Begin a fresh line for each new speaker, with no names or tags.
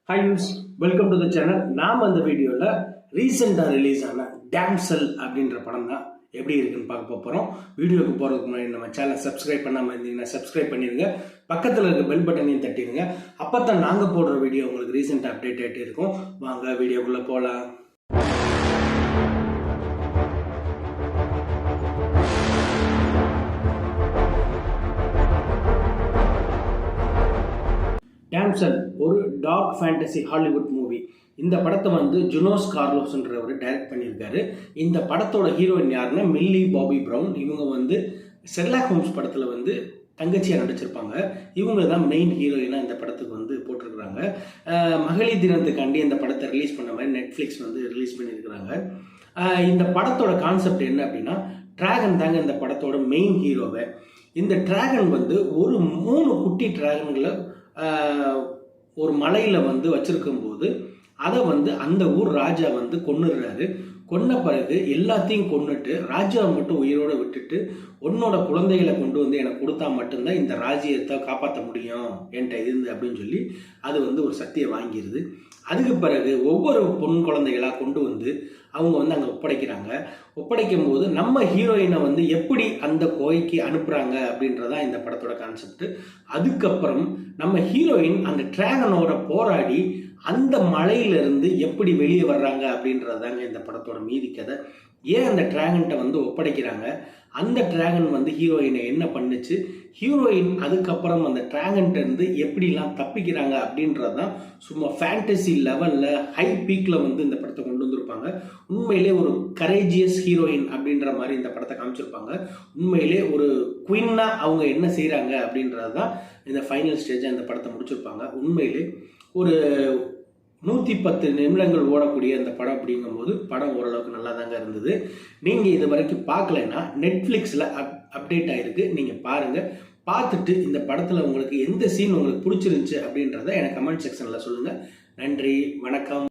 Hi news, welcome to the channel. நாம் அந்த வீடியோவில் ரீசெண்டாக ரிலீஸ் ஆன டேம்செல் அப்படின்ற படம் தான் எப்படி இருக்குன்னு பார்க்க போகிறோம். வீடியோக்கு போகிறதுக்கு முன்னாடி நம்ம சேனலை சப்ஸ்கிரைப் பண்ணாமல் இருந்தீங்கன்னா சப்ஸ்கிரைப் பண்ணிடுங்க. பக்கத்தில் இருக்க பெல் பட்டனையும் தட்டிடுங்க. அப்போ தான் நாங்கள் போடுற வீடியோ உங்களுக்கு ரீசெண்டாக அப்டேட் ஆகிட்டே இருக்கும். வாங்க வீடியோக்குள்ளே போகலாம். டேம்செல் ஒரு டார்க் ஃபேண்டசி ஹாலிவுட் மூவி. இந்த படத்தை வந்து ஜுனோஸ் கார்லோஸ்ன்றவர் டைரக்ட் பண்ணியிருக்காரு. இந்த படத்தோட ஹீரோயின் யாருன்னா மில்லி பாபி ப்ரவுன். இவங்க வந்து ஷெர்லாக் ஹோம்ஸ் படத்தில் வந்து தங்கச்சியாக நடிச்சிருப்பாங்க. இவங்க தான் மெயின் ஹீரோயினாக இந்த படத்துக்கு வந்து போட்டிருக்கிறாங்க. மகளிர் தினத்துக்காண்டி இந்த படத்தை ரிலீஸ் பண்ண மாதிரி நெட்ஃப்ளிக்ஸ் வந்து ரிலீஸ் பண்ணியிருக்கிறாங்க. இந்த படத்தோட கான்செப்ட் என்ன அப்படின்னா, டிராகன் தாங்க இந்த படத்தோட மெயின் ஹீரோவை. இந்த டிராகன் வந்து ஒரு 3 குட்டி டிராகன்களை ஒரு மலையில் வந்து வச்சிருக்கும் போது அதை வந்து அந்த ஊர் ராஜா வந்து கொன்னுடுறாரு. கொன்ன பிறகு எல்லாத்தையும் கொன்னுட்டு ராஜாவை மட்டும் உயிரோடு விட்டுட்டு உன்னோட குழந்தைகளை கொண்டு வந்து எனக்கு கொடுத்தா மட்டும்தான் இந்த ராஜ்யத்தை காப்பாற்ற முடியும் என்கிட்ட இருந்து அப்படின்னு சொல்லி அது வந்து ஒரு சக்தியை வாங்கிடுது. அதுக்கு பிறகு ஒவ்வொரு பொன் குழந்தைகளாக கொண்டு வந்து அவங்க வந்து அங்கே ஒப்படைக்கிறாங்க. ஒப்படைக்கும் போது நம்ம ஹீரோயினை வந்து எப்படி அந்த கோயிலுக்கு அனுப்புகிறாங்க அப்படின்றதான் இந்த படத்தோட கான்செப்ட். அதுக்கப்புறம் நம்ம ஹீரோயின் அந்த டிராகனோட போராடி அந்த மலையிலிருந்து எப்படி வெளியே வர்றாங்க அப்படின்றதாங்க இந்த படத்தோட மீதி கதை. ஏன் அந்த டிராகன்கிட்ட வந்து ஒப்படைக்கிறாங்க, அந்த டிராகன் வந்து ஹீரோயினை என்ன பண்ணுச்சு, ஹீரோயின் அதுக்கப்புறம் அந்த டிராகன்கிட்ட இருந்து எப்படிலாம் தப்பிக்கிறாங்க அப்படின்றது தான் சும்மா ஃபேண்டசி லெவலில் ஹை பீக்கில் வந்து இந்த படத்தை கொண்டு வந்திருப்பாங்க. உண்மையிலே ஒரு கரேஜியஸ் ஹீரோயின் அப்படின்ற மாதிரி இந்த படத்தை காமிச்சிருப்பாங்க. உண்மையிலே ஒரு குயின்னாக அவங்க என்ன செய்கிறாங்க அப்படின்றது தான் இந்த ஃபைனல் ஸ்டேஜாக இந்த படத்தை முடிச்சிருப்பாங்க. உண்மையிலே ஒரு 110 நிமிடங்கள் ஓடக்கூடிய அந்த படம் அப்படிங்கும்போது படம் ஓரளவுக்கு நல்லா தாங்க இருந்தது. நீங்கள் இது வரைக்கும் பார்க்கலைன்னா நெட்ஃப்ளிக்ஸில் அப்டேட் ஆகிருக்கு, நீங்கள் பாருங்கள். பார்த்துட்டு இந்த படத்தில் உங்களுக்கு எந்த சீன் உங்களுக்கு பிடிச்சிருந்துச்சு அப்படின்றத எனக்கு கமெண்ட் செக்ஷனில் சொல்லுங்கள். நன்றி, வணக்கம்.